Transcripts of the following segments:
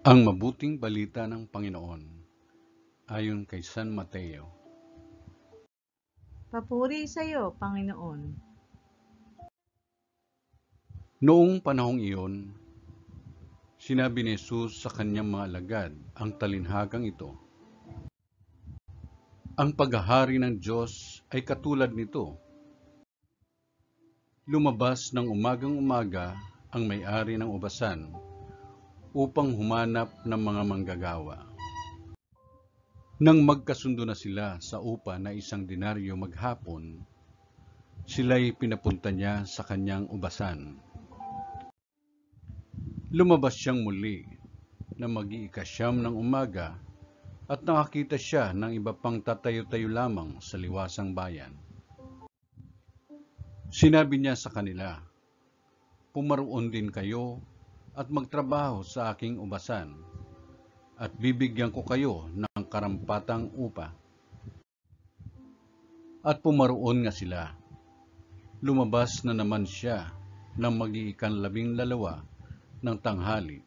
Ang mabuting balita ng Panginoon ayon kay San Mateo. Papuri sa iyo, Panginoon. Noong panahong iyon, sinabi ni Jesus sa kanyang mga alagad ang talinhagang ito. Ang paghahari ng Diyos ay katulad nito. Lumabas ng umagang-umaga ang may-ari ng ubasan upang humanap ng mga manggagawa. Nang magkasundo na sila sa upa na 1 denaryo maghapon, sila'y pinapunta niya sa kanyang ubasan. Lumabas siyang muli na mag-iikasyam ng umaga at nakakita siya ng iba pang tatayo-tayo lamang sa liwasang bayan. Sinabi niya sa kanila, "Pumaroon din kayo at magtrabaho sa aking ubasan, at bibigyan ko kayo ng karampatang upa." At pumaroon nga sila. Lumabas na naman siya ng mag-iikanlabing-dalawa ng tanghali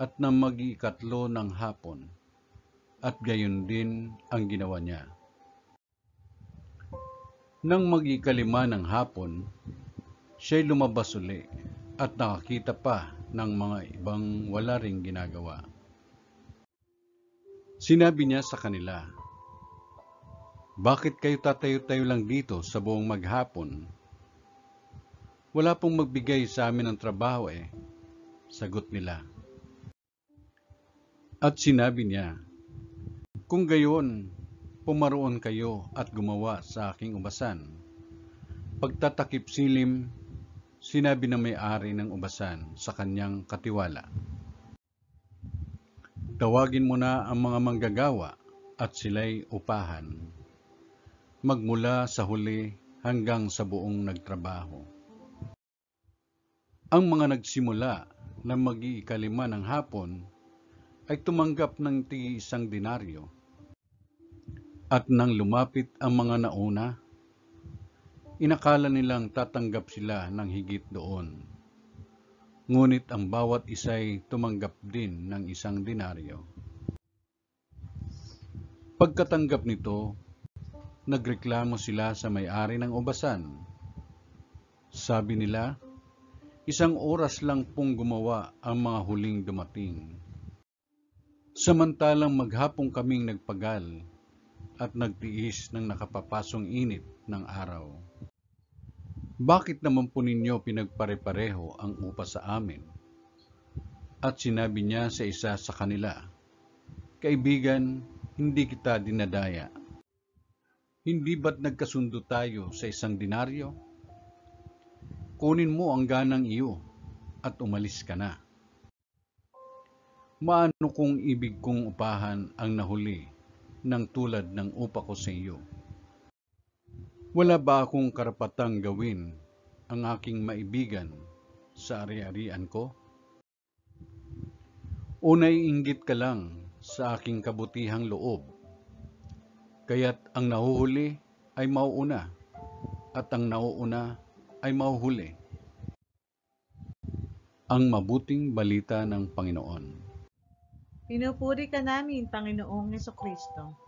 at ng mag-iikatlo ng hapon, at gayon din ang ginawa niya. Nang mag-ikalima ng hapon, siya'y lumabas uli at nakakita pa ng mga ibang wala ring ginagawa. Sinabi niya sa kanila, "Bakit kayo tatayo-tayo lang dito sa buong maghapon? Wala pong magbigay sa amin ng trabaho eh." Sagot nila. At sinabi niya, "Kung gayon, pumaroon kayo at gumawa sa aking ubasan." Pagtatakip silim, sinabi ng may-ari ng ubasan sa kanyang katiwala, "Tawagin mo na ang mga manggagawa at sila'y upahan, magmula sa huli hanggang sa buong nagtrabaho." Ang mga nagsimula na mag-iikalima ng hapon ay tumanggap ng tig-1 denaryo. At nang lumapit ang mga nauna, inakala nilang tatanggap sila ng higit doon. Ngunit ang bawat isa'y tumanggap din ng 1 denaryo. Pagkatanggap nito, nagreklamo sila sa may-ari ng ubasan. Sabi nila, "1 oras lang pong gumawa ang mga huling dumating. Samantalang maghapon kaming nagpagal at nagtiis ng nakapapasong init ng araw. Bakit naman po ninyo pinagpare-pareho ang upa sa amin?" At sinabi niya sa isa sa kanila, "Kaibigan, hindi kita dinadaya. Hindi ba't nagkasundo tayo sa 1 denaryo? Kunin mo ang ganang iyo at umalis ka na. Maano kung ibig kong upahan ang nahuli ng tulad ng upa ko sa iyo? Wala ba akong karapatang gawin ang aking maibigan sa ari-arian ko? O naiinggit ka lang sa aking kabutihang loob, kaya't ang nahuhuli ay mauuna at ang nauuna ay mahuhuli?" Ang mabuting balita ng Panginoon. Pinupuri ka namin, Panginoong Hesukristo.